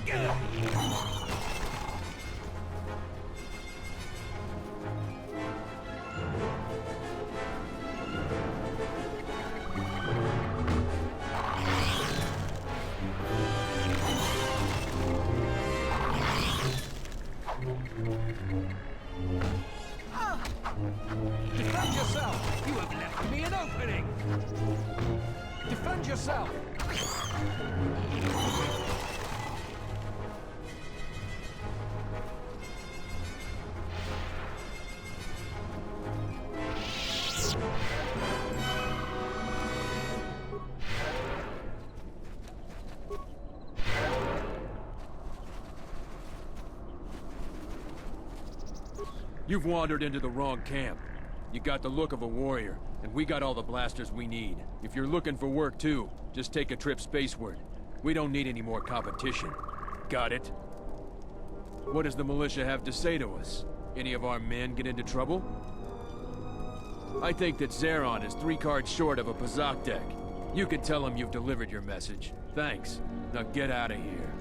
Defend yourself! You have left me an opening! Defend yourself! You've wandered into the wrong camp. You got the look of a warrior, and we got all the blasters we need. If you're looking for work too, just take a trip spaceward. We don't need any more competition. Got it? What does the militia have to say to us? Any of our men get into trouble? I think that Zeron is 3 cards short of a Pazak deck. You can tell him you've delivered your message. Thanks. Now get out of here.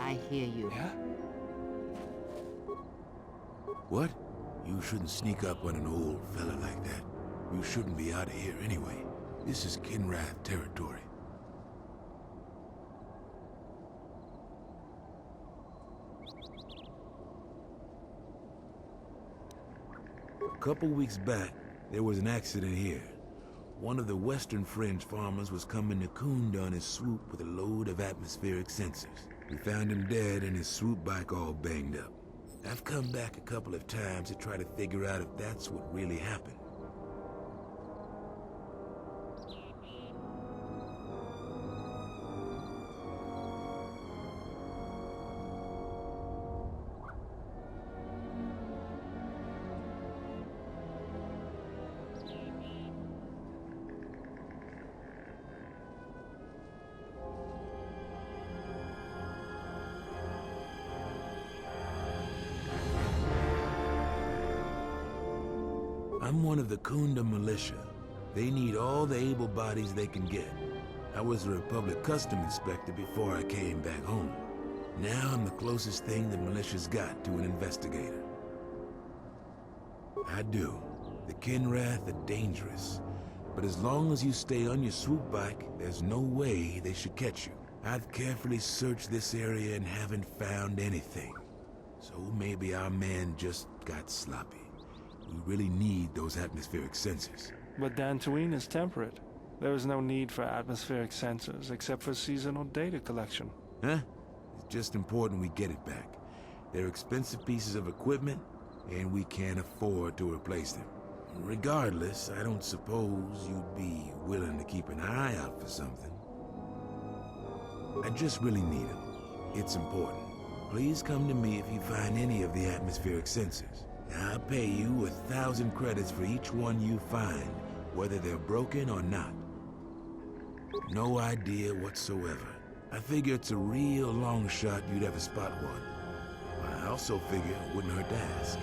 I hear you. Yeah? What? You shouldn't sneak up on an old fella like that. You shouldn't be out of here anyway. This is Kinrath territory. A couple weeks back, there was an accident here. One of the Western Fringe farmers was coming to Kunda on his swoop with a load of atmospheric sensors. We found him dead and his swoop bike all banged up. I've come back a couple of times to try to figure out if that's what really happened. I'm one of the Kunda militia. They need all the able bodies they can get. I was a Republic custom inspector before I came back home. Now I'm the closest thing the militia's got to an investigator. I do. The Kinrath are dangerous. But as long as you stay on your swoop bike, there's no way they should catch you. I've carefully searched this area and haven't found anything. So maybe our man just got sloppy. We really need those atmospheric sensors. But Dantooine is temperate. There is no need for atmospheric sensors except for seasonal data collection. Huh? It's just important we get it back. They're expensive pieces of equipment, and we can't afford to replace them. Regardless, I don't suppose you'd be willing to keep an eye out for something. I just really need them. It's important. Please come to me if you find any of the atmospheric sensors. I'll pay you 1,000 credits for each one you find, whether they're broken or not. No idea whatsoever. I figure it's a real long shot you'd ever spot one. I also figure it wouldn't hurt to ask.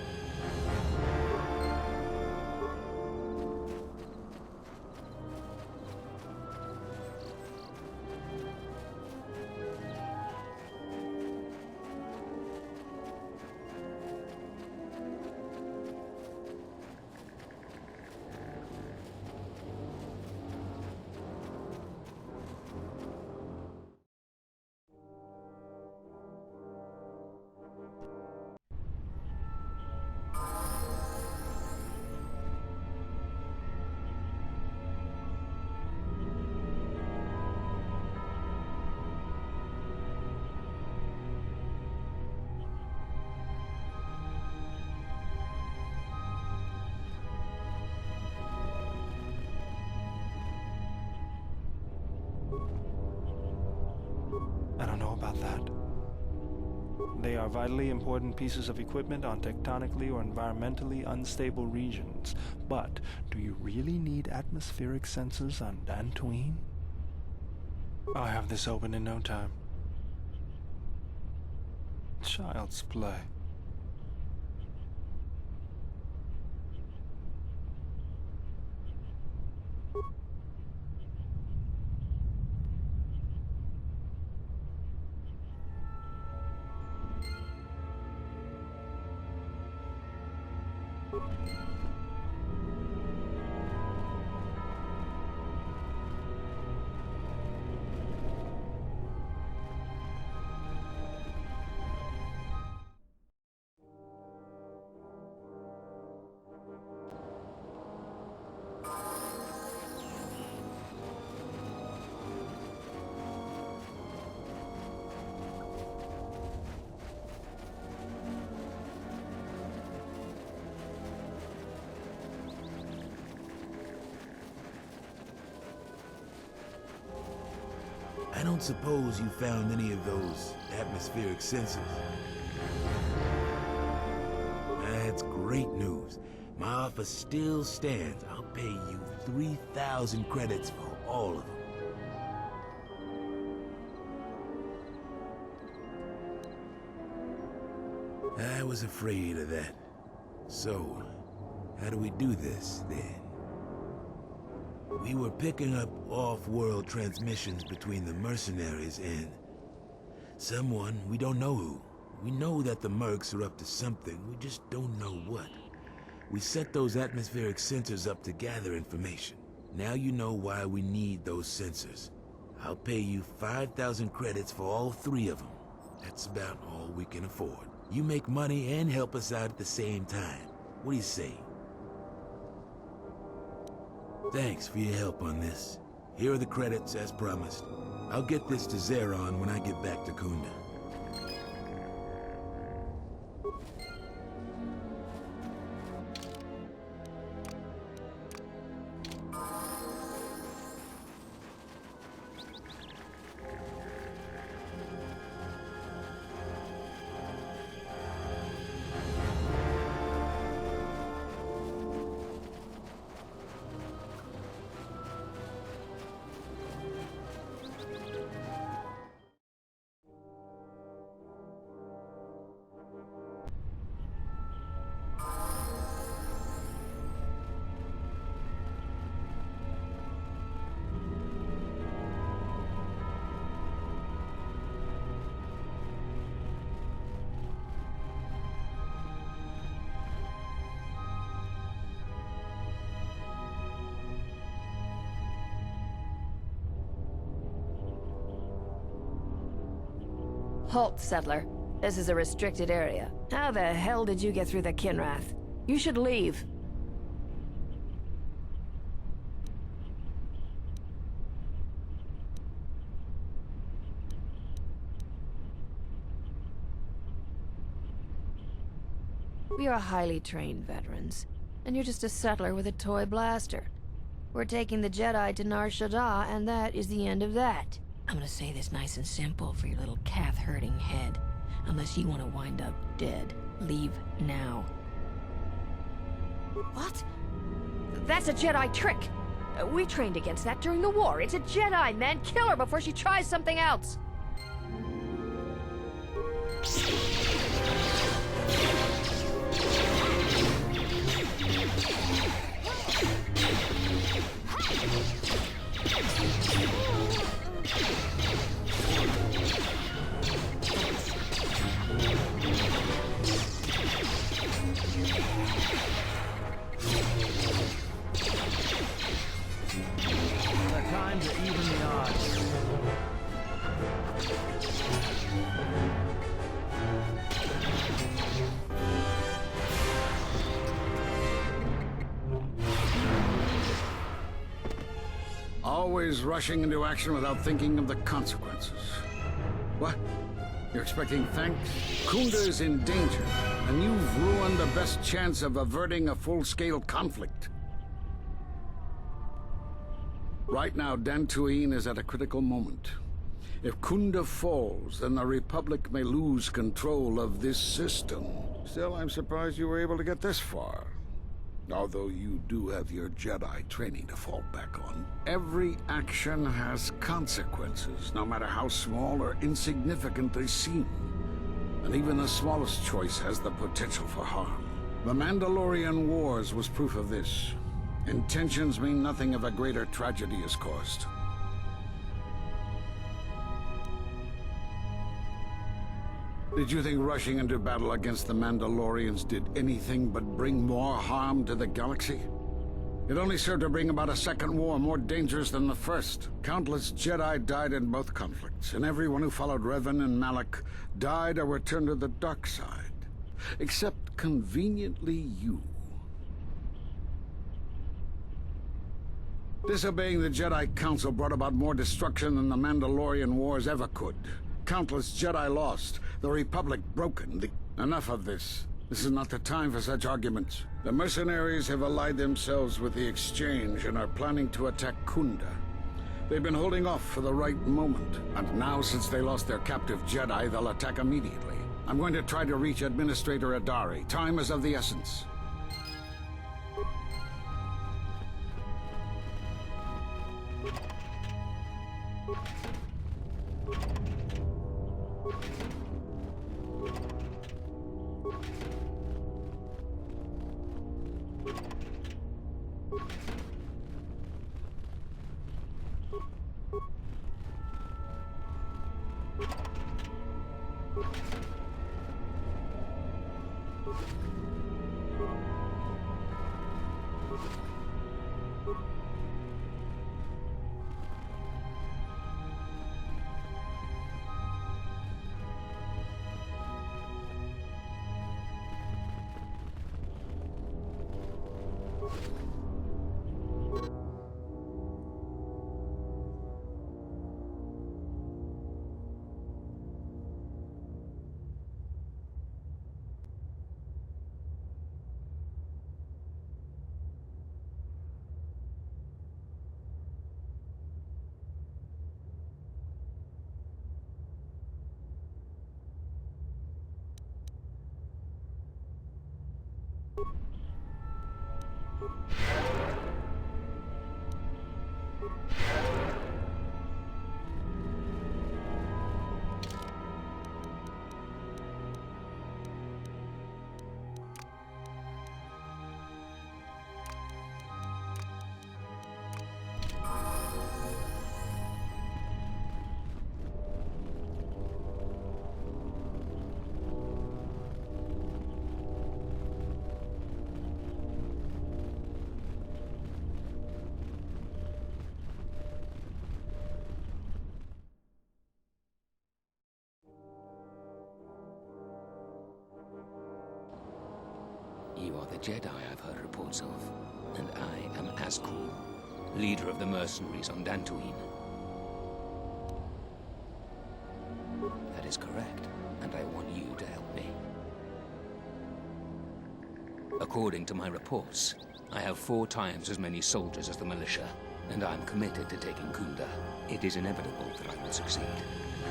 about that. They are vitally important pieces of equipment on tectonically or environmentally unstable regions. But do you really need atmospheric sensors on Dantooine? I'll have this open in no time. Child's play. I don't suppose you found any of those atmospheric sensors. That's great news. My offer still stands. I'll pay you 3,000 credits for all of them. I was afraid of that. So, how do we do this, then? We were picking up off-world transmissions between the mercenaries and someone, we don't know who. We know that the mercs are up to something, we just don't know what. We set those atmospheric sensors up to gather information. Now you know why we need those sensors. I'll pay you 5,000 credits for all 3 of them. That's about all we can afford. You make money and help us out at the same time. What do you say? Thanks for your help on this. Here are the credits as promised. I'll get this to Zeron when I get back to Kunda. Halt, settler. This is a restricted area. How the hell did you get through the Kinrath? You should leave. We are highly trained veterans, and you're just a settler with a toy blaster. We're taking the Jedi to Nar Shaddaa, and that is the end of that. I'm gonna say this nice and simple for your little calf-hurting head. Unless you want to wind up dead, leave now. What? That's a Jedi trick! We trained against that during the war. It's a Jedi, man! Kill her before she tries something else! Always rushing into action without thinking of the consequences. What? You're expecting thanks? Kunda is in danger, and you've ruined the best chance of averting a full-scale conflict. Right now, Dantooine is at a critical moment. If Kunda falls, then the Republic may lose control of this system. Still, I'm surprised you were able to get this far. Although you do have your Jedi training to fall back on. Every action has consequences, no matter how small or insignificant they seem. And even the smallest choice has the potential for harm. The Mandalorian Wars was proof of this. Intentions mean nothing if a greater tragedy is caused. Did you think rushing into battle against the Mandalorians did anything but bring more harm to the galaxy? It only served to bring about a second war more dangerous than the first. Countless Jedi died in both conflicts, and everyone who followed Revan and Malak died or returned to the dark side. Except, conveniently, you. Disobeying the Jedi Council brought about more destruction than the Mandalorian Wars ever could. Countless Jedi lost, the Republic broken. Enough of this. This is not the time for such arguments. The mercenaries have allied themselves with the Exchange and are planning to attack Kunda. They've been holding off for the right moment, and now since they lost their captive Jedi, they'll attack immediately. I'm going to try to reach Administrator Adari. Time is of the essence. You are the Jedi I've heard reports of, and I am Azkul, leader of the mercenaries on Dantooine. That is correct, and I want you to help me. According to my reports, I have 4 times as many soldiers as the militia, and I'm committed to taking Kunda. It is inevitable that I will succeed.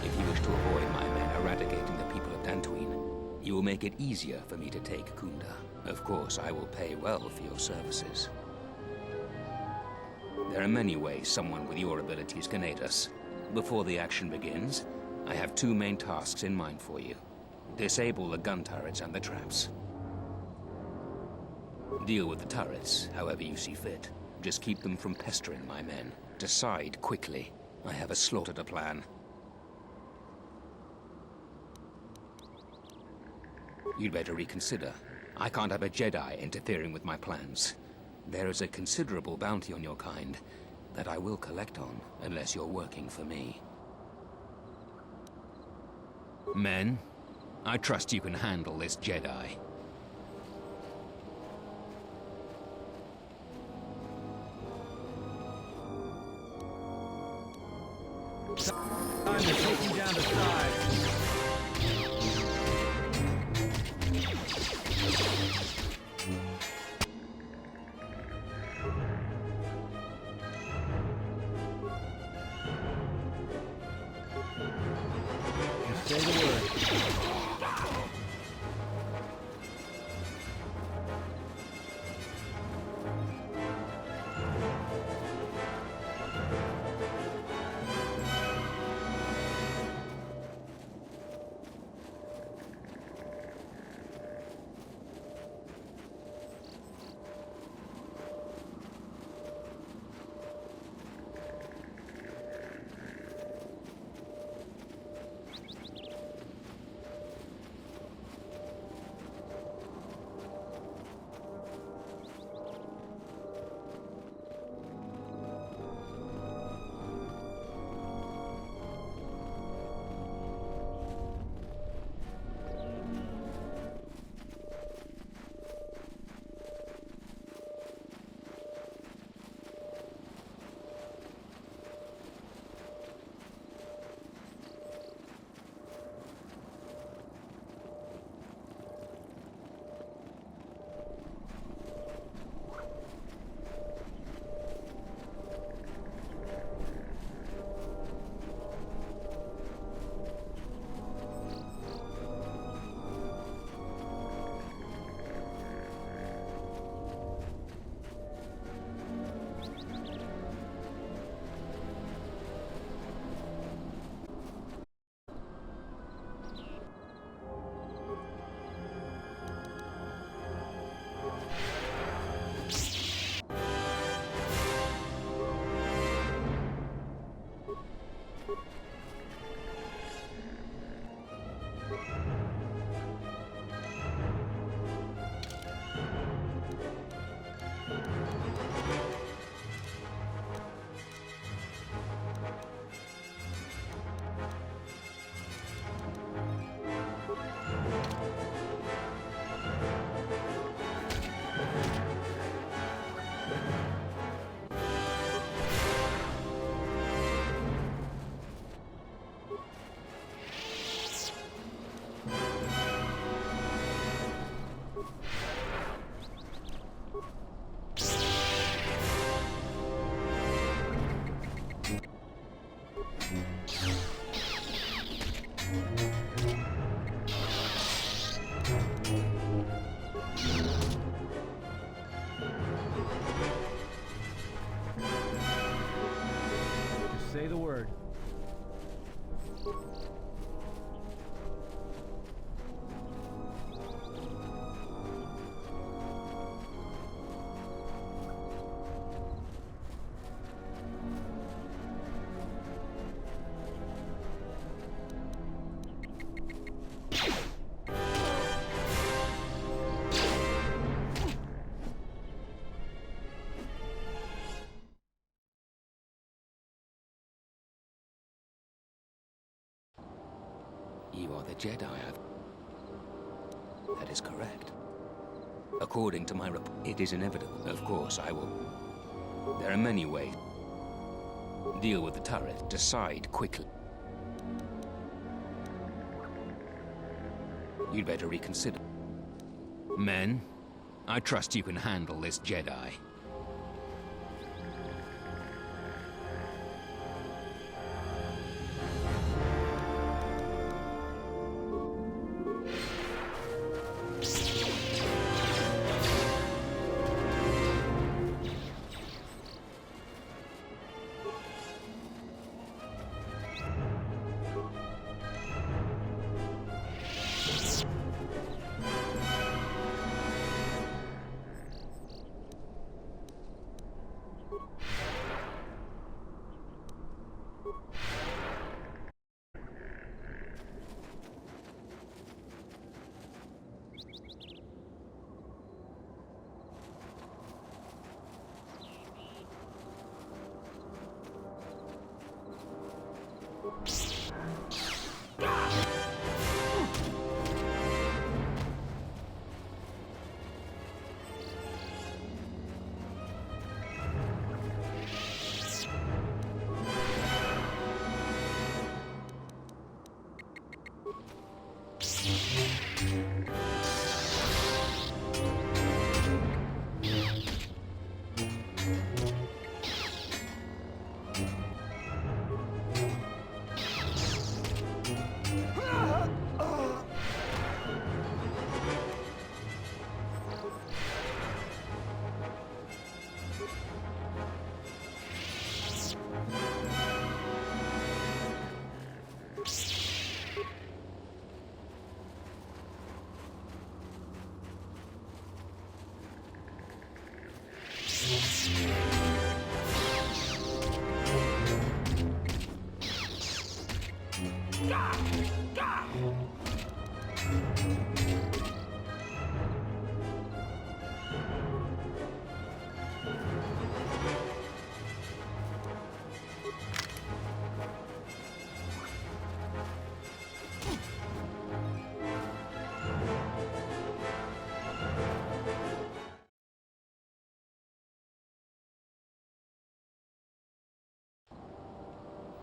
If you wish to avoid my men eradicating the people of Dantooine, you will make it easier for me to take Kunda. Of course, I will pay well for your services. There are many ways someone with your abilities can aid us. Before the action begins, I have 2 main tasks in mind for you. Disable the gun turrets and the traps. Deal with the turrets, however you see fit. Just keep them from pestering my men. Decide quickly. I have a slaughter to plan. You'd better reconsider. I can't have a Jedi interfering with my plans. There is a considerable bounty on your kind that I will collect on unless you're working for me. Men, I trust you can handle this Jedi. Time to take you down to size. the Jedi. That is correct. According to my report, it is inevitable. Of course, I will. There are many ways. Deal with the turret. Decide quickly. You'd better reconsider. Men, I trust you can handle this Jedi.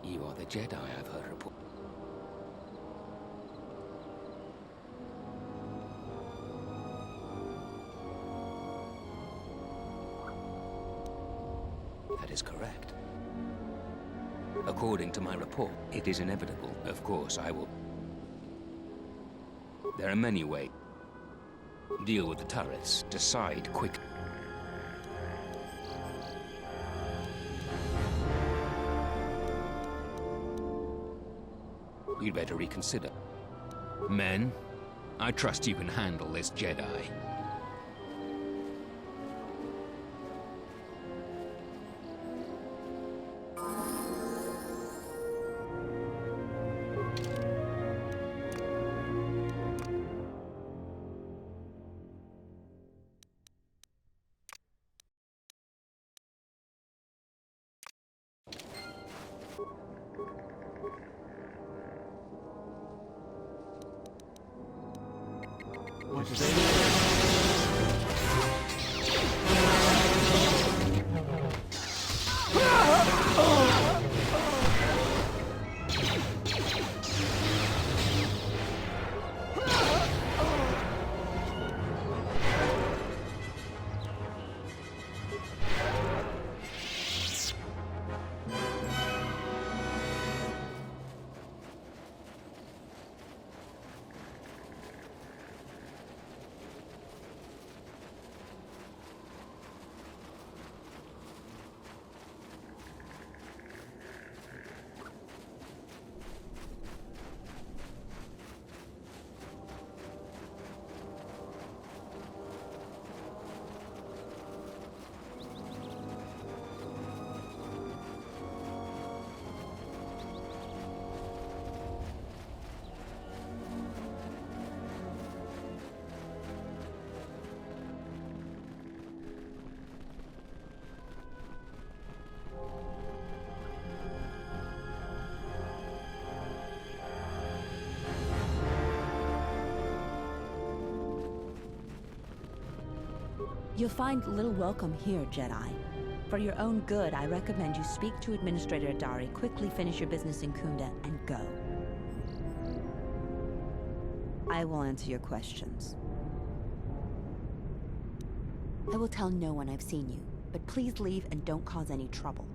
You are the Jedi, I've heard report. That is correct. According to my report, it is inevitable. Of course, I will. There are many ways. Deal with the turrets. Decide quick. You'd better reconsider. Men, I trust you can handle this Jedi. You'll find little welcome here, Jedi. For your own good, I recommend you speak to Administrator Adari, quickly finish your business in Kunda, and go. I will answer your questions. I will tell no one I've seen you, but please leave and don't cause any trouble.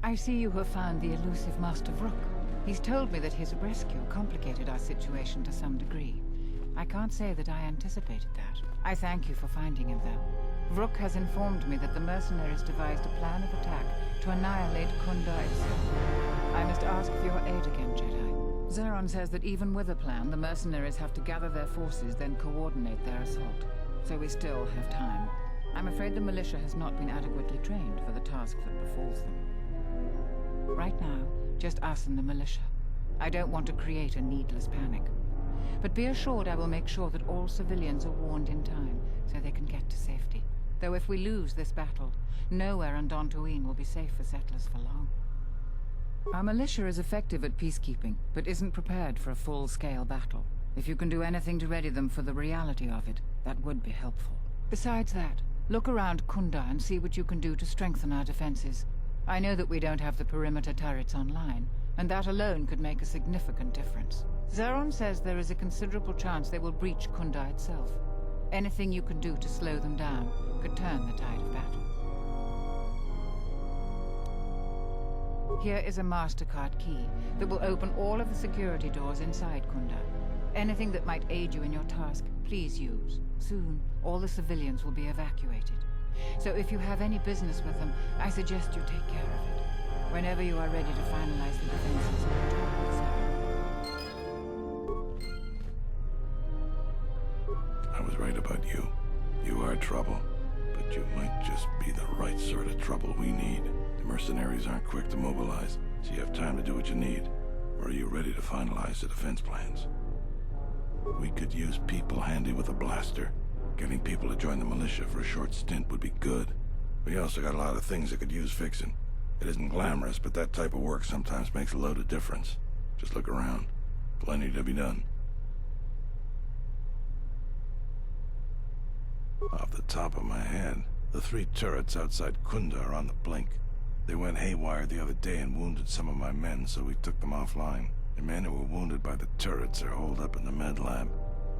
I see you have found the elusive Master Rook. He's told me that his rescue complicated our situation to some degree. I can't say that I anticipated that. I thank you for finding him, though. Rook has informed me that the mercenaries devised a plan of attack to annihilate Kunda itself. I must ask for your aid again, Jedi. Zeron says that even with a plan, the mercenaries have to gather their forces, then coordinate their assault. So we still have time. I'm afraid the militia has not been adequately trained for the task that befalls them. Right now, just us and the militia. I don't want to create a needless panic. But be assured I will make sure that all civilians are warned in time, so they can get to safety. Though if we lose this battle, nowhere on Dantooine will be safe for settlers for long. Our militia is effective at peacekeeping, but isn't prepared for a full-scale battle. If you can do anything to ready them for the reality of it, that would be helpful. Besides that, look around Kunda and see what you can do to strengthen our defenses. I know that we don't have the perimeter turrets online, and that alone could make a significant difference. Zeron says there is a considerable chance they will breach Kunda itself. Anything you can do to slow them down could turn the tide of battle. Here is a MasterCard key that will open all of the security doors inside Kunda. Anything that might aid you in your task, please use. Soon, all the civilians will be evacuated. So if you have any business with them, I suggest you take care of it. Whenever you are ready to finalize the defenses, talk with Sarah. I was right about you. You are trouble, but you might just be the right sort of trouble we need. The mercenaries aren't quick to mobilize, so you have time to do what you need. Or are you ready to finalize the defense plans? We could use people handy with a blaster. Getting people to join the militia for a short stint would be good. We also got a lot of things that could use fixing. It isn't glamorous, but that type of work sometimes makes a load of difference. Just look around. Plenty to be done. Off the top of my head, the 3 turrets outside Kunda are on the blink. They went haywire the other day and wounded some of my men, so we took them offline. The men who were wounded by the turrets are holed up in the med lab.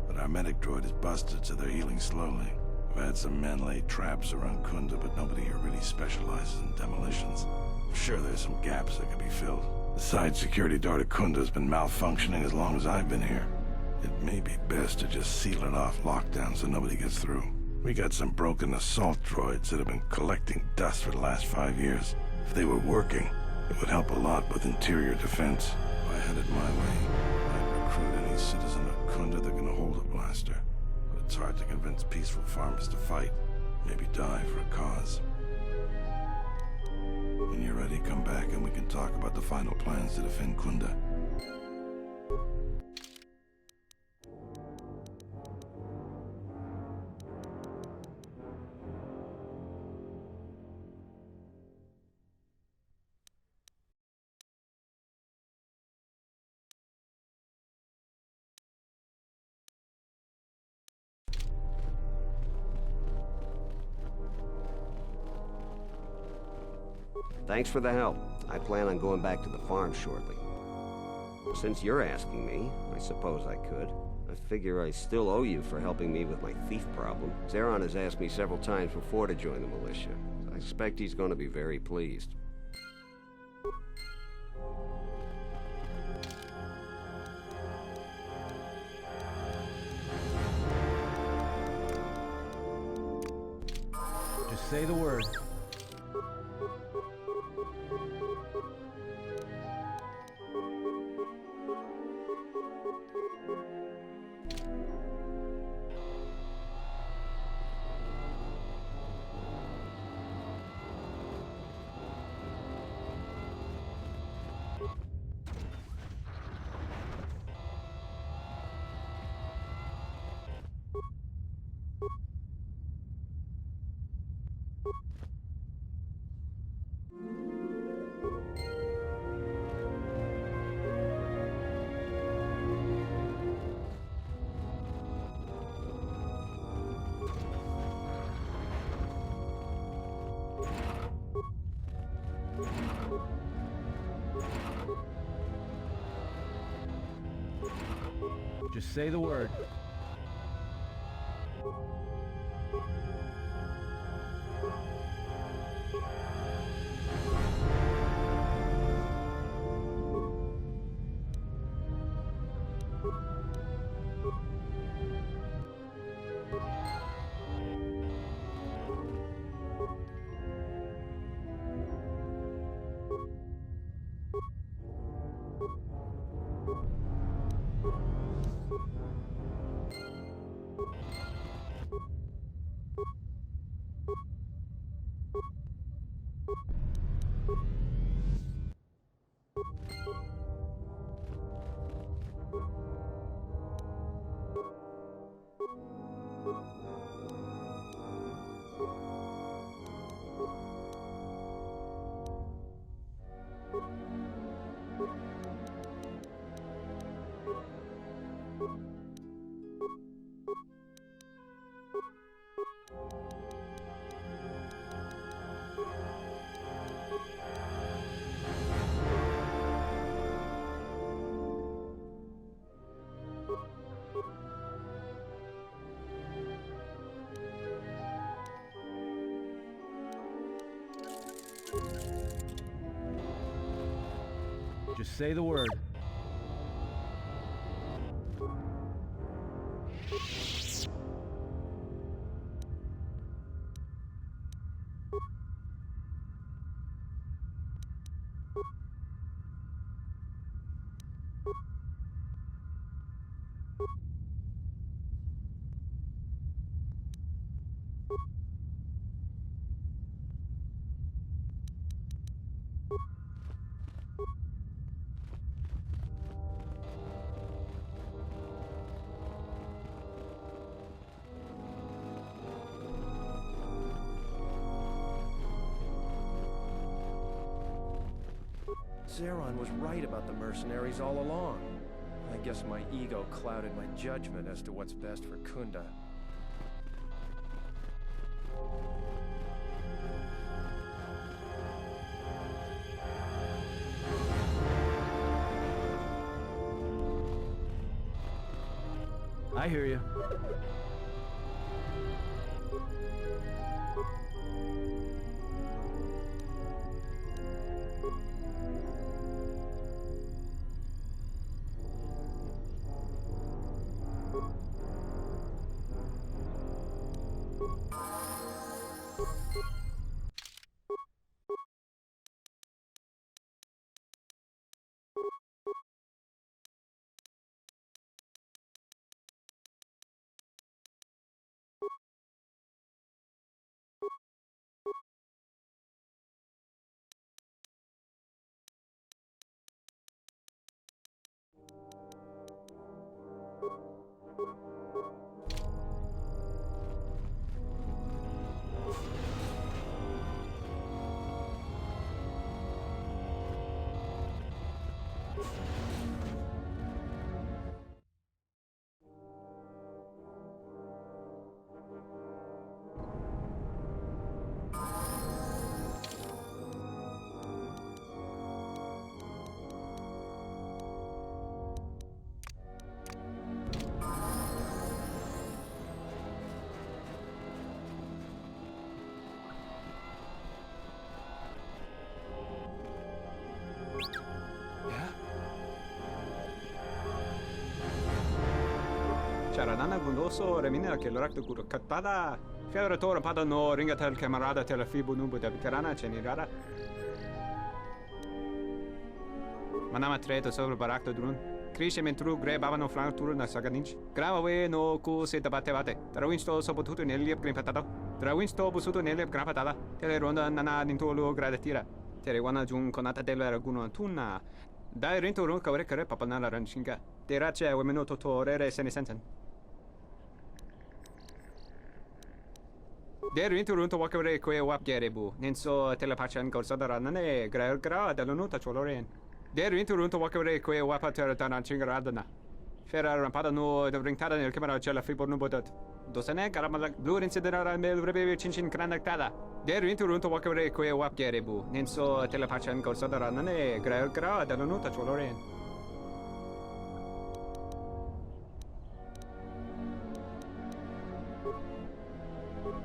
But our medic droid is busted, so they're healing slowly. We've had some men lay traps around Kunda, but nobody here really specializes in demolitions. I'm sure there's some gaps that could be filled. The side security door to Kunda has been malfunctioning as long as I've been here. It may be best to just seal it off lockdown so nobody gets through. We got some broken assault droids that have been collecting dust for the last 5 years. If they were working, it would help a lot with interior defense. If I had it my way, I'd recruit any citizen of Kunda that can hold a blaster. But it's hard to convince peaceful farmers to fight, maybe die for a cause. When you're ready, come back and we can talk about the final plans to defend Kunda. Thanks for the help. I plan on going back to the farm shortly. Since you're asking me, I suppose I could. I figure I still owe you for helping me with my thief problem. Zeron has asked me several times before to join the militia. I expect he's going to be very pleased. Just say the word. Just say the word. Just say the word. Zeron was right about the mercenaries all along. I guess my ego clouded my judgment as to what's best for Kunda. I hear you. Charanana gunoso remina che l'orecto guru katpada. Fiadra tora pada no ringa tel camarada tel fibu nubu da veterana cenirara. Manama treto sobre barakto drun. Krishe mentru gre bavano flank turu na sagadinch. Grava we no ku se tabate bate. Trawinsto sopotuto neliep grimpatato. Trawinsto busuto neliep grapatada. Tele ronda nana nintolo gradatira. Tere wana jun konata della raguno tunna. Dai rinto run kawre kare papanala ranchinga. Terace wemeno totorere senesen. Der rinto runto wakare kwe wap gerebu. Nenso telepachan gorsada nane gra dalonuta choloren. Der rinto runto wakare kwe wapa teratana chingaradana. Fera rampada no de ringtada nel camera cella fibor nubodat. Dosane karamala blue incidera mel rebe chinchin kranaktada. Der rinto runto wakare kwe wap gerebu. Nenso telepachan gorsada nane gra dalonuta choloren.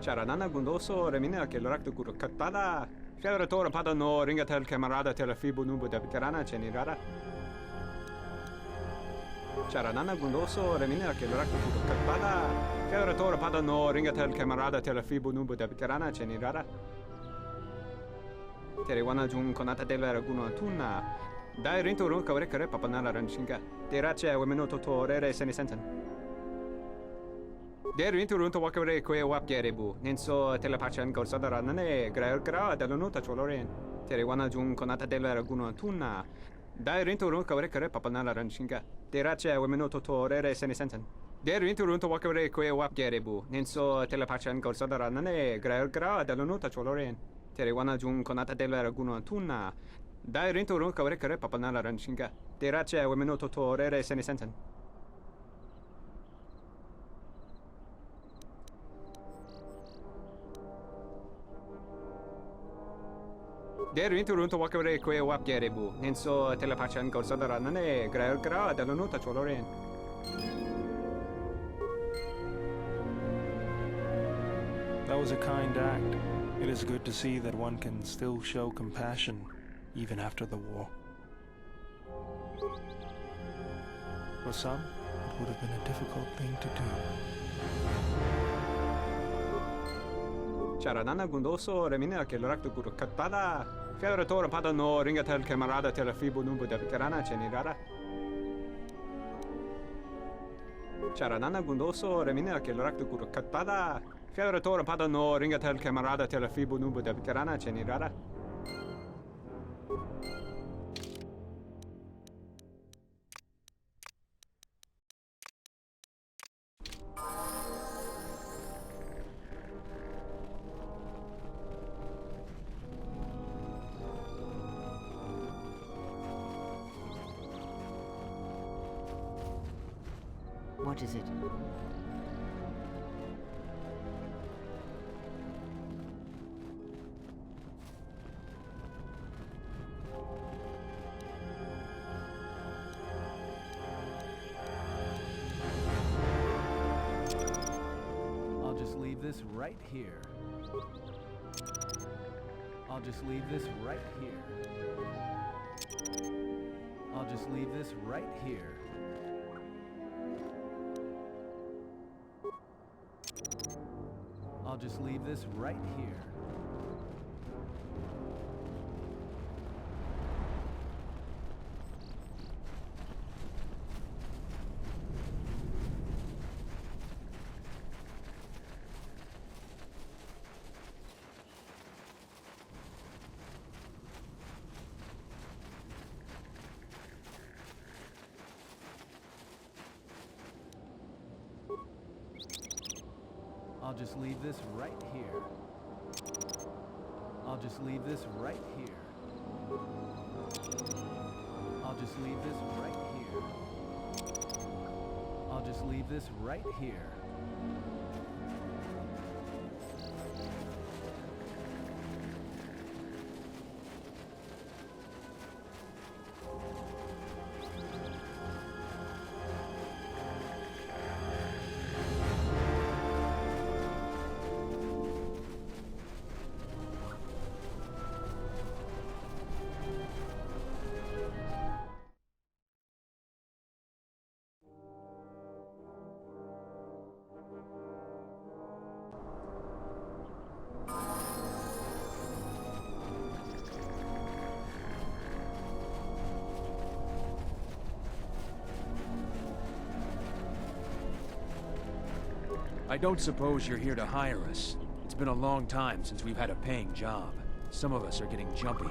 Charanana gundoso remina che l'orakto guru katpada. Fioratora pada no ringatel camarada tela fibu nubu da veterana cenirara. Charanana gundoso remina che l'orakto guru katpada. Fioratora pada no ringatel camarada tela fibu nubu da veterana cenirara. Terewana jun konata della raguno tunna. Dai rinto ru kawre kare papanala ranshinga. Terace wemeno toto rere senisensen. Der rinto runto wakare kwe wap gerebu. Nenso telepachan gorsada nane gra dalonuta choloren. Terewana jun konata della raguno tunna. Dai rinto ru kawre kare papanala ranshinga. Terace wemeno toto rere senisensen. Der rinto runto wakare kwe wap gerebu. Nenso telepachan gorsada nane gra dalonuta choloren. Terewana jun konata della raguno tunna. Dai rinto ru kawre kare papanala ranshinga. Terace wemeno toto rere senisensen. Der rinto runto wakare kwe wap gerebu. Nenso telepachan gorsada nane gra dalonuta choloren. That was a kind act. It is good to see that one can still show compassion, even after the war. For some, it would have been a difficult thing to do. Charanana gundoso remina che l'orakto guru katpada. Fioratora pada no ringatel camarada tela fibu nubu da veterana cenirara. Charanana gundoso remina che l'orakto guru katpada. Fioratora pada no ringatel camarada tela fibu nubu da veterana cenirara. What is it? I'll just leave this right here. I'll just leave this right here. I'll just leave this right here. I'll just leave this right here. I'll just leave this right here. I'll just leave this right here. I'll just leave this right here. I'll just leave this right here. I don't suppose you're here to hire us. It's been a long time since we've had a paying job. Some of us are getting jumpy.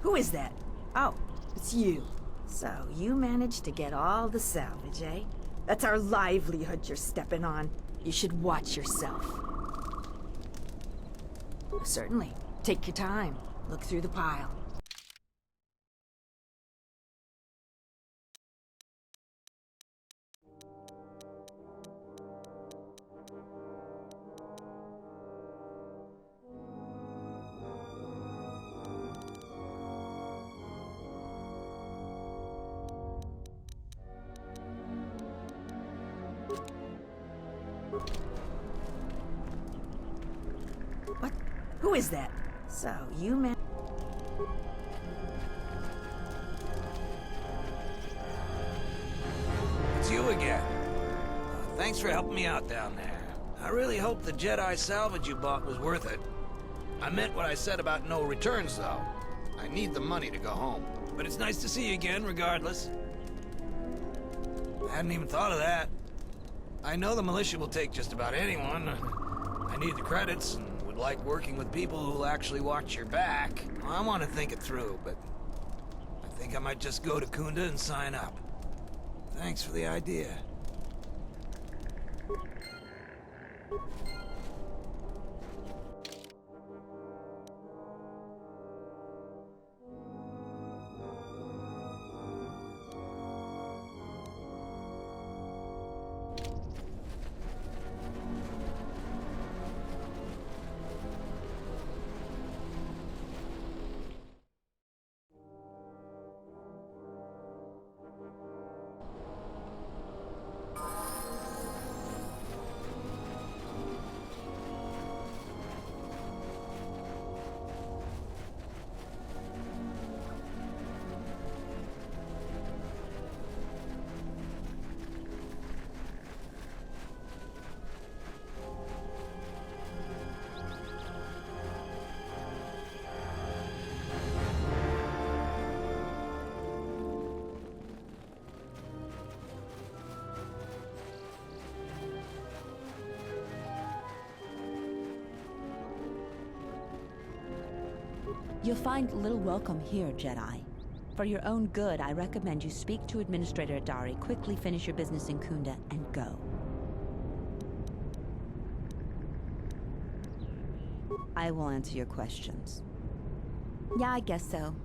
Who is that? Oh, it's you. So, you managed to get all the salvage, eh? That's our livelihood you're stepping on. You should watch yourself. Certainly. Take your time. Look through the pile. What? Who is that? So, you man... It's you again. Thanks for helping me out down there. I really hope the Jedi salvage you bought was worth it. I meant what I said about no returns, though. I need the money to go home. But it's nice to see you again, regardless. I hadn't even thought of that. I know the militia will take just about anyone. I need the credits and would like working with people who'll actually watch your back. I want to think it through, but I think I might just go to Kunda and sign up. Thanks for the idea. You'll find little welcome here, Jedi. For your own good, I recommend you speak to Administrator Dari, quickly finish your business in Kunda, and go. I will answer your questions. Yeah, I guess so.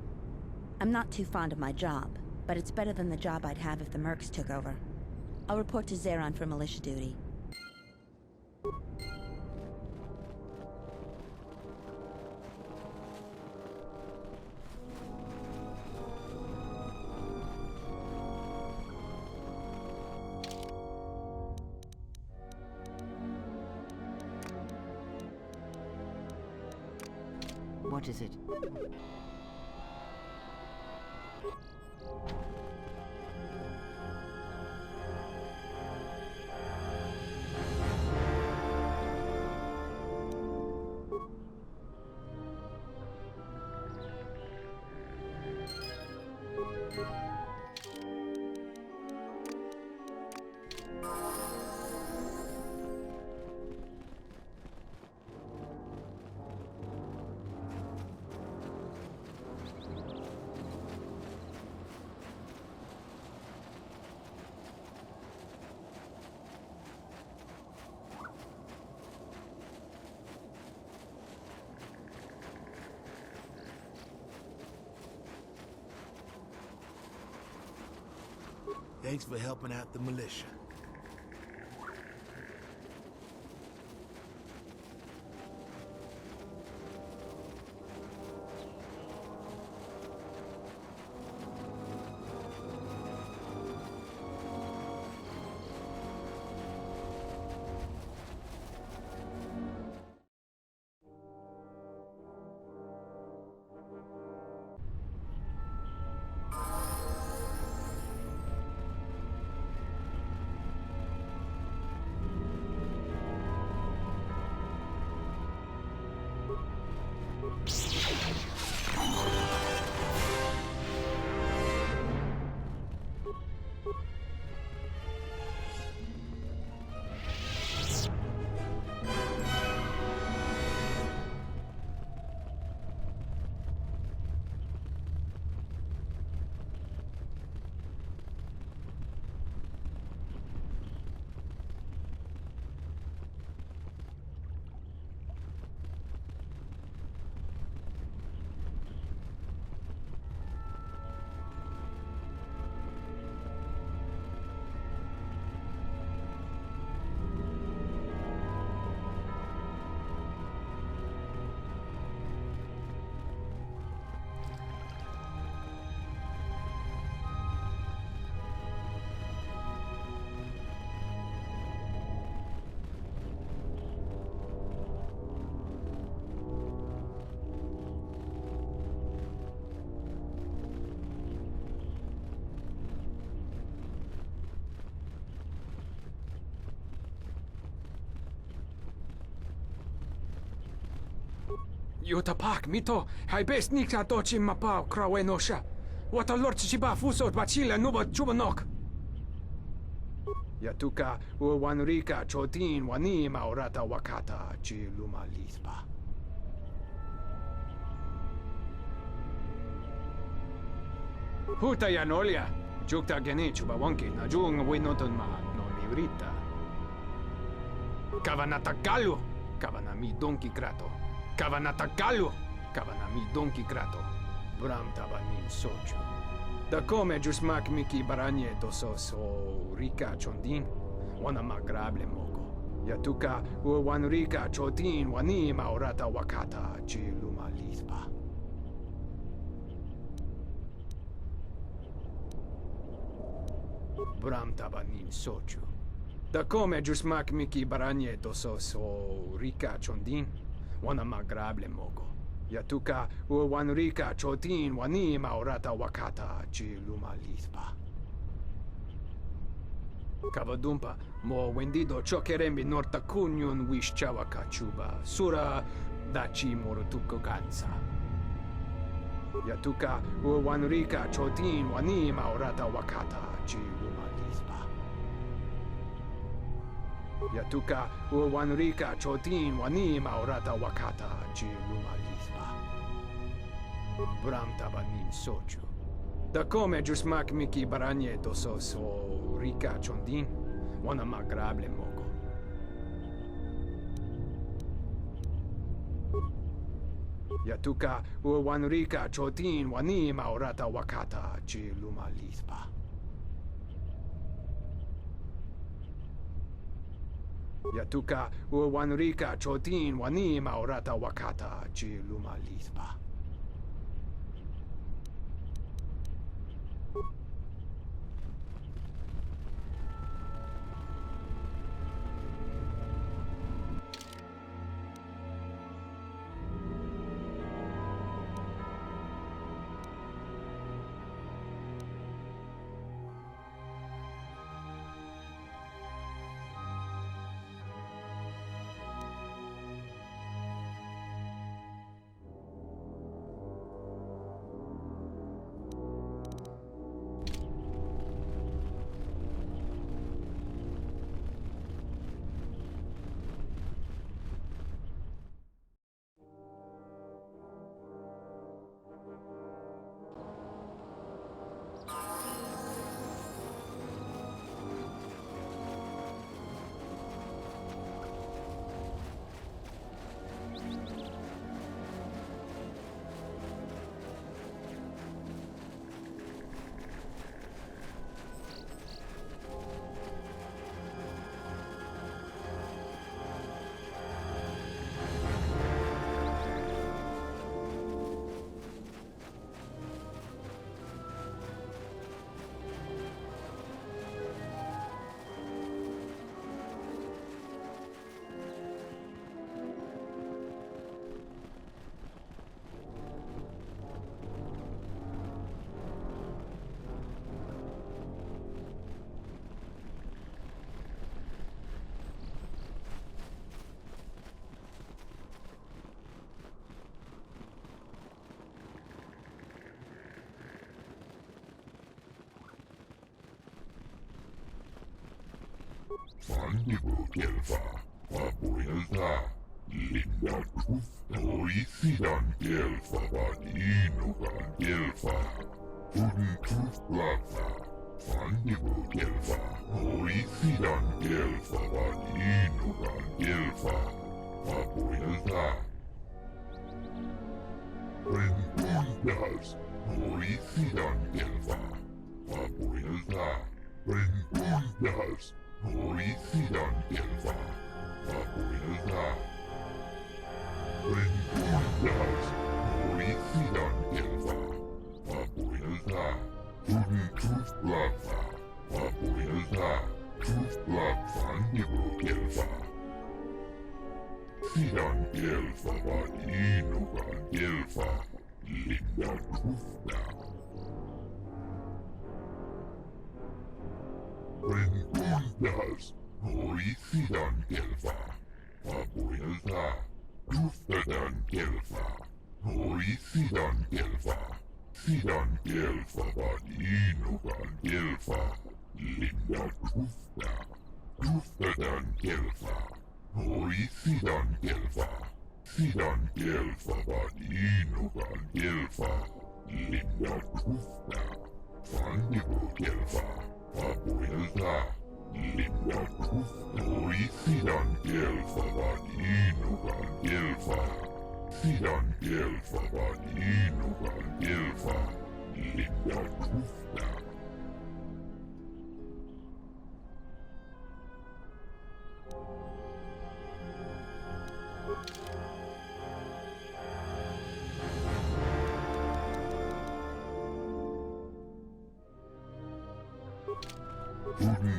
I'm not too fond of my job, but it's better than the job I'd have if the Mercs took over. I'll report to Zeron for militia duty. What is it? Thanks for helping out the militia. Yutapak mito, hai best nikta dochi mapao krawe nosha. What a lord chiba fuso bachila nuba chubanok. Yatuka uwanrika chotin wani maurata wakata chi luma lispa. Huta yanolia, jukta geni chuba wonki na jung winoton ma no librita. Kavanata galu, kavanami donki grato. Kavanata galu, kavanami donki grato. Bram tabanin soju. Da come giusmak miki baranye doso so rika chondin, wana magrable mogo. Yatuka wan rika chotin wani maurata wakata chi luma lispa. Bram tabanin soju. Da come giusmak miki baranye doso so rika chondin, wana magrable mogo. Yatuka wan rika chotin wani maurata wakata chi luma lispa. Kavadumpa mo wendido chokerembi norta kunyun wish chawaka chuba sura dachi morutuko kansa. Yatuka wan rika chotin wani maurata wakata chi luma lispa. Yatuka wan rika chotin wani maurata wakata chi luma lispa. Bram tabanin soju. Da come giusmak miki baranye doso so rika chondin, wana magrable mogo. Yatuka wan rika chotin wani maurata wakata chi luma lispa. Yatuka wan rika chotin wani maurata wakata chi luma lispa. Fandibo gelfa, vapuilta, linda tuf, oisidan gelfa, vadinukan gelfa, kudin tuf plafa, fandibo gelfa, oisidan gelfa, vadinukan gelfa, vapuilta. Rentundas, oisidan gelfa, vapuilta, rentundas. Oisidan gelfa, vapuilta. Rentundas, oisidan gelfa, vapuilta. Kudin tuf plafa, vapuilta. Tuf plafan dibo gelfa. Sidan gelfa, vadinukan gelfa, linda tufda. Rentundas, oisidan gelfa, vapuilta. Trustadan Gelfa. Hoi Sidan Gelfa. Sidan Gelfa van Inogan Gelfa. Linda Trusta. Trustadan Gelfa. Hoi Sidan Gelfa. Sidan Gelfa van Inogan Gelfa. Linda Trusta. Fandigo Gelfa. Abuelta. Linda Trusta. Hoi Sidan Gelfa van Inogan Gelfa. Sidan Gelfa van Inogan Gelfa. Linda Trusta.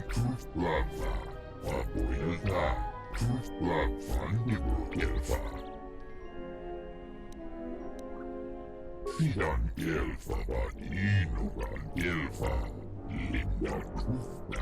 Truth Blackfa. Abuelta. Truth Black Fandigo Gelfa. Sidan Gelfa van Inogan Gelfa. Linda Trusta.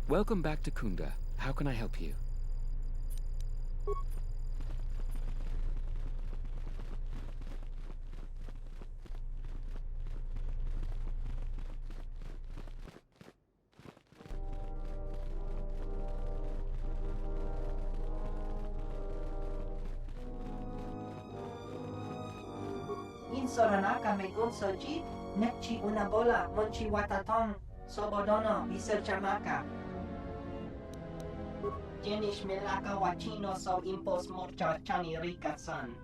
Welcome back to Kunda. How can I help you? In Soranaka Megun Soji, Nekchi Unabola, Monchi Wataton, Sobodono, Bisel Chamaka. Jenish Melaka Wachino so impos morcha chani rika san.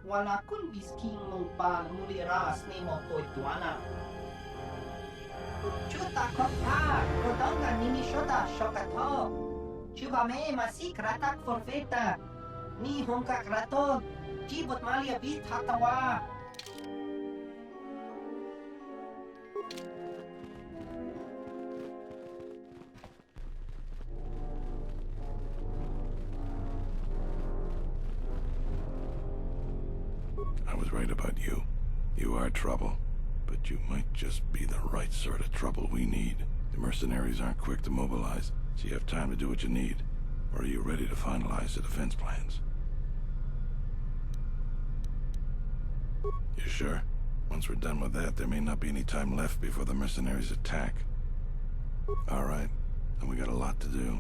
Wala kun bisking mong pa muliras ni mo koituana. Chuta kopta, rodonga nini shota shokato. Chubame masik ratak forfeta. Ni honka krato, jibot malia bit hatawa. I was right about you. You are trouble. But you might just be the right sort of trouble we need. The mercenaries aren't quick to mobilize, so you have time to do what you need. Or are you ready to finalize the defense plans? You sure? Once we're done with that, there may not be any time left before the mercenaries attack. All right, and we got a lot to do.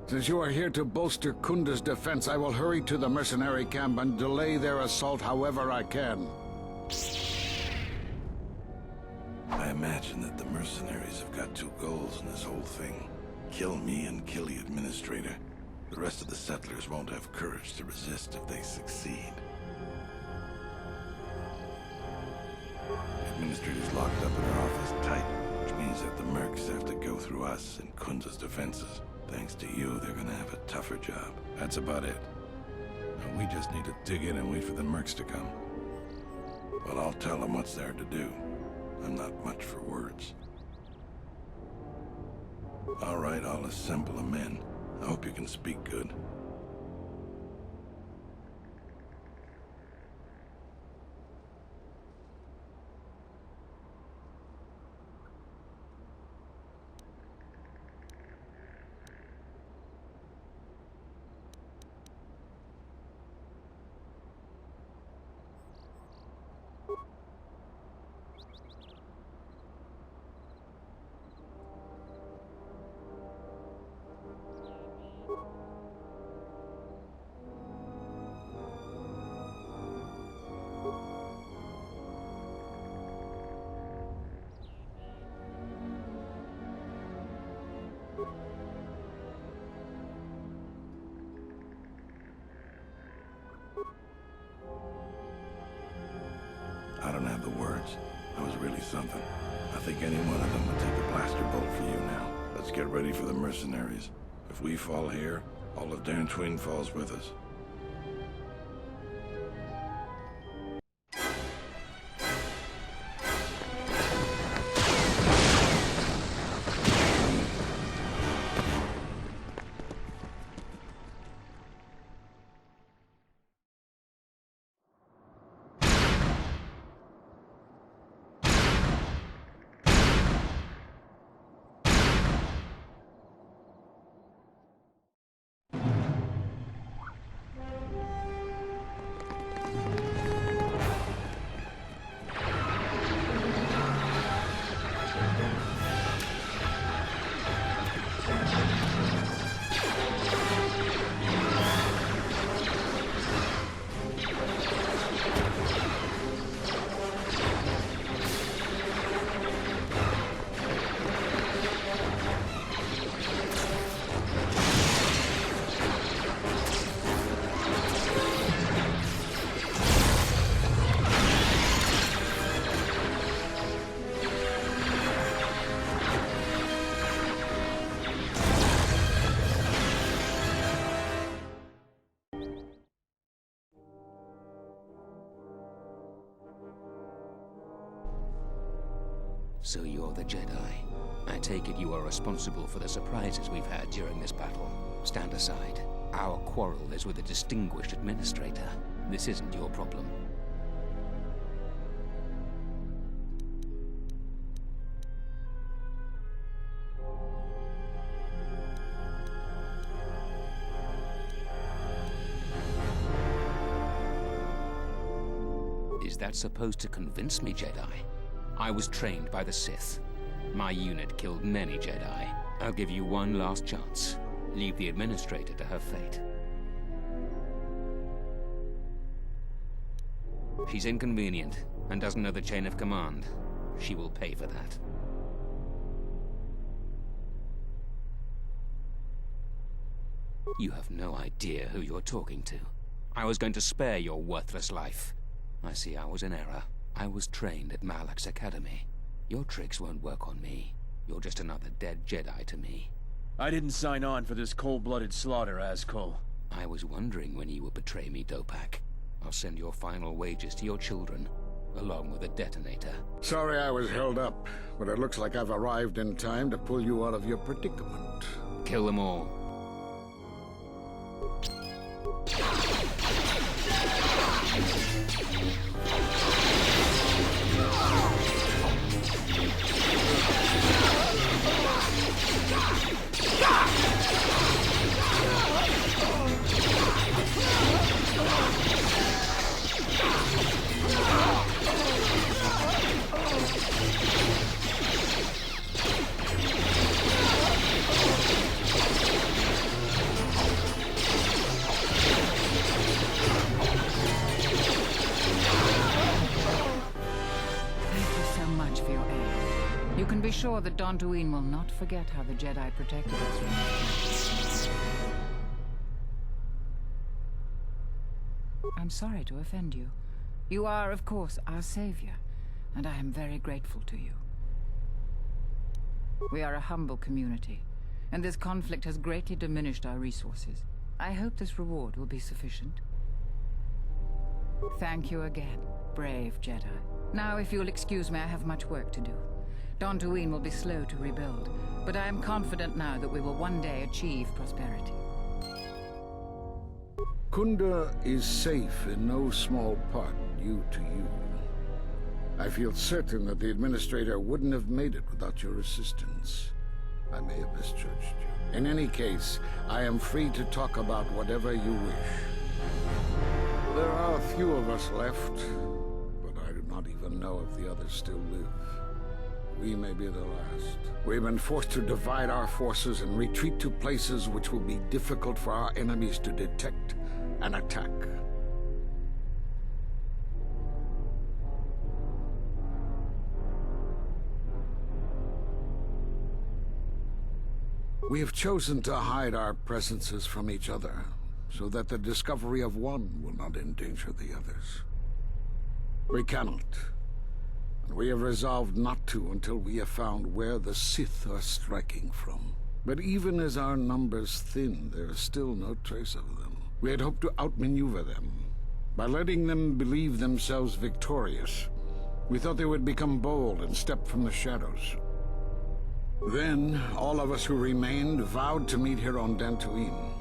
Since you are here to bolster Kunda's defense, I will hurry to the mercenary camp and delay their assault however I can. I imagine that the mercenaries have got two goals in this whole thing. Kill me and kill the administrator. The rest of the settlers won't have courage to resist if they succeed. The administrator's locked up in her office tight, which means that the mercs have to go through us and Kunda's defenses. Thanks to you, they're gonna have a tougher job. That's about it. Now, we just need to dig in and wait for the mercs to come. Well, I'll tell them what's there to do. I'm not much for words. All right, I'll assemble the men. I hope you can speak good. I don't have the words. That was really something. I think any one of them would take a blaster bolt for you now. Let's get ready for the mercenaries. If we fall here, all of Dantooine falls with us. So you're the Jedi. I take it you are responsible for the surprises we've had during this battle. Stand aside. Our quarrel is with a distinguished administrator. This isn't your problem. Is that supposed to convince me, Jedi? I was trained by the Sith. My unit killed many Jedi. I'll give you one last chance. Leave the Administrator to her fate. She's inconvenient and doesn't know the chain of command. She will pay for that. You have no idea who you're talking to. I was going to spare your worthless life. I see I was in error. I was trained at Malak's academy. Your tricks won't work on me. You're just another dead Jedi to me. I didn't sign on for this cold-blooded slaughter, Azkul. I was wondering when you would betray me, Dopak. I'll send your final wages to your children, along with a detonator. Sorry I was held up, but it looks like I've arrived in time to pull you out of your predicament. Kill them all. You can be sure that Dantooine will not forget how the Jedi protected us. I'm sorry to offend you. You are, of course, our savior, and I am very grateful to you. We are a humble community, and this conflict has greatly diminished our resources. I hope this reward will be sufficient. Thank you again, brave Jedi. Now, if you'll excuse me, I have much work to do. Dantooine will be slow to rebuild, but I am confident now that we will one day achieve prosperity. Kunda is safe in no small part due to you. I feel certain that the Administrator wouldn't have made it without your assistance. I may have misjudged you. In any case, I am free to talk about whatever you wish. There are a few of us left, but I do not even know if the others still live. We may be the last. We've been forced to divide our forces and retreat to places which will be difficult for our enemies to detect and attack. We have chosen to hide our presences from each other, so that the discovery of one will not endanger the others. We cannot. And we have resolved not to until we have found where the Sith are striking from. But even as our numbers thin, there is still no trace of them. We had hoped to outmaneuver them. By letting them believe themselves victorious, we thought they would become bold and step from the shadows. Then, all of us who remained vowed to meet here on Dantooine.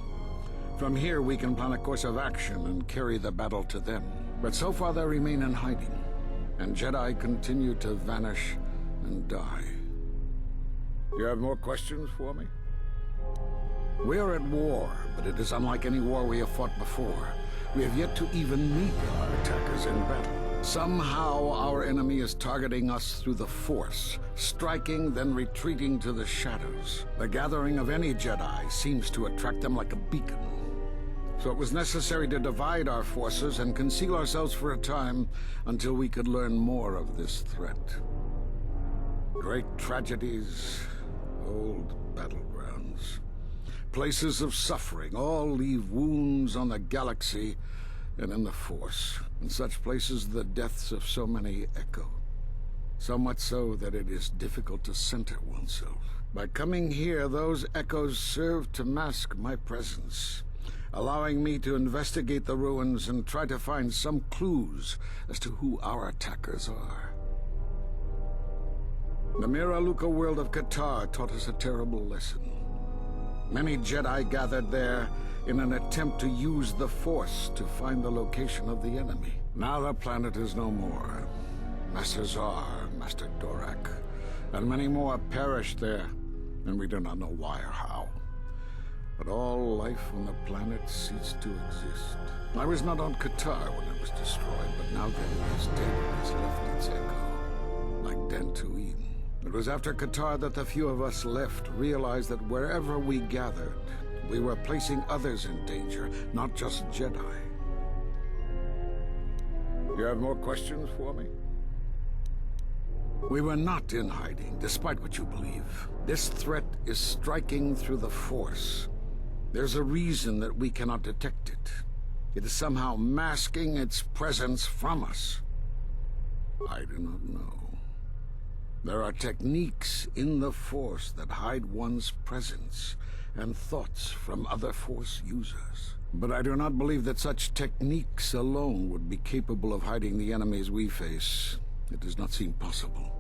From here, we can plan a course of action and carry the battle to them. But so far, they remain in hiding, and Jedi continue to vanish and die. You have more questions for me? We are at war, but it is unlike any war we have fought before. We have yet to even meet our attackers in battle. Somehow, our enemy is targeting us through the Force, striking, then retreating to the shadows. The gathering of any Jedi seems to attract them like a beacon. So it was necessary to divide our forces and conceal ourselves for a time until we could learn more of this threat. Great tragedies, old battlegrounds, places of suffering, all leave wounds on the galaxy and in the Force. In such places, the deaths of so many echo. So much so that it is difficult to center oneself. By coming here, those echoes serve to mask my presence, allowing me to investigate the ruins and try to find some clues as to who our attackers are. The Miraluka world of Qatar taught us a terrible lesson. Many Jedi gathered there in an attempt to use the Force to find the location of the enemy. Now the planet is no more. Master Zar, Master Dorak, and many more perished there, and we do not know why or how. But all life on the planet ceased to exist. I was not on Qatar when it was destroyed, but now that it is dead, it has left its echo, like Dantooine. It was after Qatar that the few of us left realized that wherever we gathered, we were placing others in danger, not just Jedi. You have more questions for me? We were not in hiding, despite what you believe. This threat is striking through the Force. There's a reason that we cannot detect it. It is somehow masking its presence from us. I do not know. There are techniques in the Force that hide one's presence and thoughts from other Force users. But I do not believe that such techniques alone would be capable of hiding the enemies we face. It does not seem possible.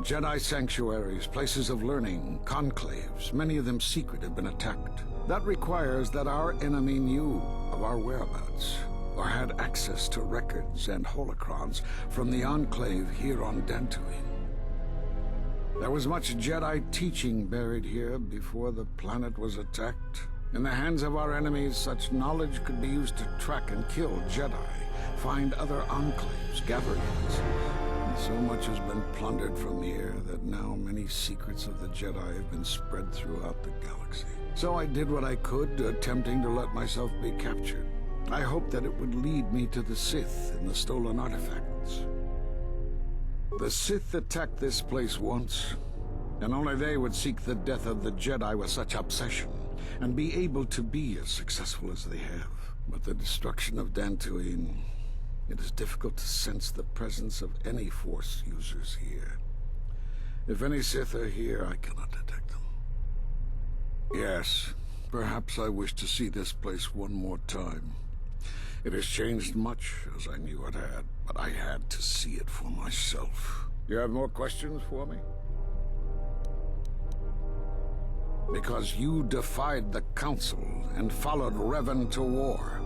Jedi sanctuaries, places of learning, conclaves, many of them secret, have been attacked. That requires that our enemy knew of our whereabouts, or had access to records and holocrons from the Enclave here on Dantooine. There was much Jedi teaching buried here before the planet was attacked. In the hands of our enemies, such knowledge could be used to track and kill Jedi, find other Enclaves, gathering places. And so much has been plundered from here that now many secrets of the Jedi have been spread throughout the galaxy. So I did what I could, attempting to let myself be captured. I hoped that it would lead me to the Sith and the stolen artifacts. The Sith attacked this place once, and only they would seek the death of the Jedi with such obsession, and be able to be as successful as they have. But the destruction of Dantooine, it is difficult to sense the presence of any Force users here. If any Sith are here, I cannot detect them. Yes, perhaps I wish to see this place one more time. It has changed much, as I knew it had, but I had to see it for myself. You have more questions for me? Because you defied the Council and followed Revan to war.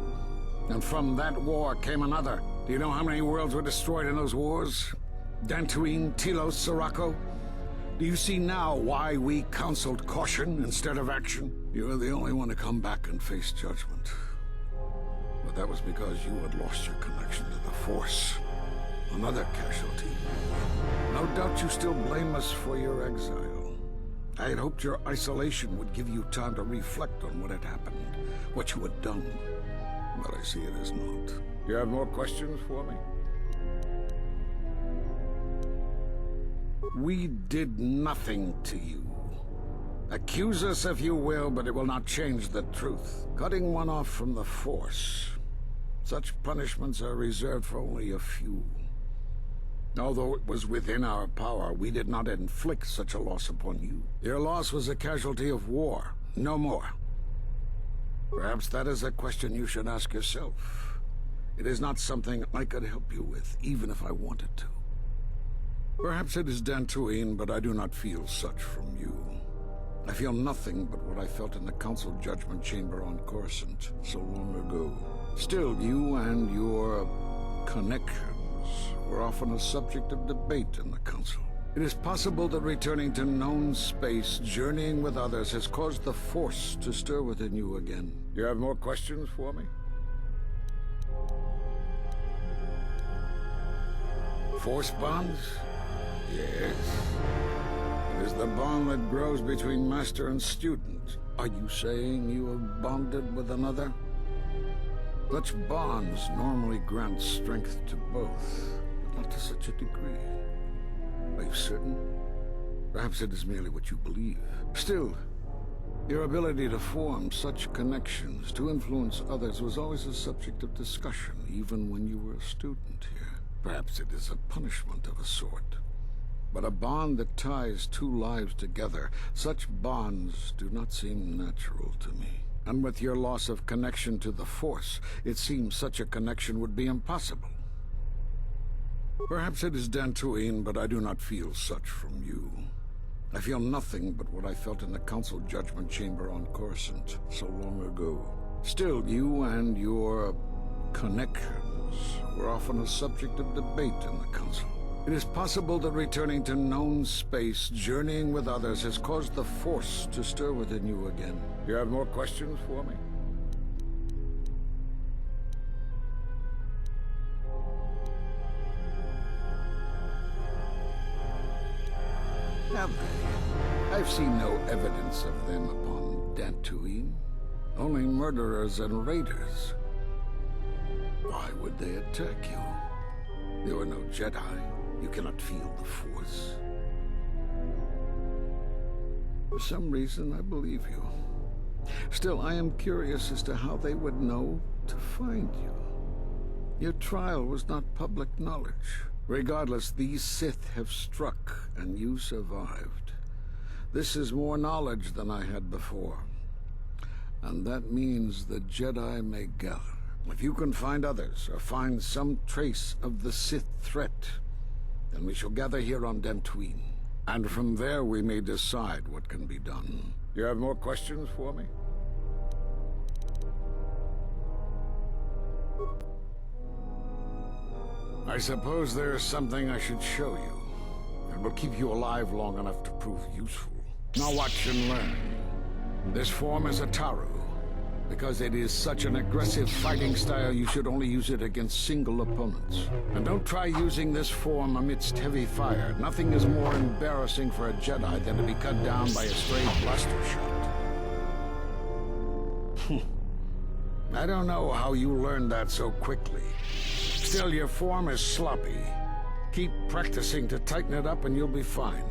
And from that war came another. Do you know how many worlds were destroyed in those wars? Dantooine, Telos, Sirocco? Do you see now why we counseled caution instead of action? You were the only one to come back and face judgment. But that was because you had lost your connection to the Force. Another casualty. No doubt you still blame us for your exile. I had hoped your isolation would give you time to reflect on what had happened, what you had done. But I see it as not. You have more questions for me? We did nothing to you. Accuse us if you will, but it will not change the truth. Cutting one off from the Force. Such punishments are reserved for only a few. Although it was within our power, we did not inflict such a loss upon you. Your loss was a casualty of war, no more. Perhaps that is a question you should ask yourself. It is not something I could help you with, even if I wanted to. Perhaps it is Dantooine, but I do not feel such from you. I feel nothing but what I felt in the Council Judgment Chamber on Coruscant so long ago. Still, you and your connections were often a subject of debate in the Council. It is possible that returning to known space, journeying with others, has caused the Force to stir within you again. Do you have more questions for me? Force bonds? Yes. It is the bond that grows between master and student. Are you saying you have bonded with another? Such bonds normally grant strength to both, but not to such a degree. Are you certain? Perhaps it is merely what you believe. Still, your ability to form such connections, to influence others, was always a subject of discussion, even when you were a student here. Perhaps it is a punishment of a sort. But a bond that ties two lives together, such bonds do not seem natural to me. And with your loss of connection to the Force, it seems such a connection would be impossible. Perhaps it is Dantooine, but I do not feel such from you. I feel nothing but what I felt in the Council Judgment Chamber on Coruscant so long ago. Still, you and your connections were often a subject of debate in the Council. It is possible that returning to known space, journeying with others, has caused the Force to stir within you again. Do you have more questions for me? Have they? I've seen no evidence of them upon Dantooine. Only murderers and raiders. Why would they attack you? You are no Jedi. You cannot feel the Force. For some reason, I believe you. Still, I am curious as to how they would know to find you. Your trial was not public knowledge. Regardless, these Sith have struck, and you survived. This is more knowledge than I had before. And that means the Jedi may gather. If you can find others, or find some trace of the Sith threat, then we shall gather here on Dantooine. And from there we may decide what can be done. Do you have more questions for me? I suppose there is something I should show you. It will keep you alive long enough to prove useful. Now watch and learn. This form is a Taru. Because it is such an aggressive fighting style, you should only use it against single opponents. And don't try using this form amidst heavy fire. Nothing is more embarrassing for a Jedi than to be cut down by a stray blaster shot. I don't know how you learned that so quickly. Still, your form is sloppy. Keep practicing to tighten it up and you'll be fine.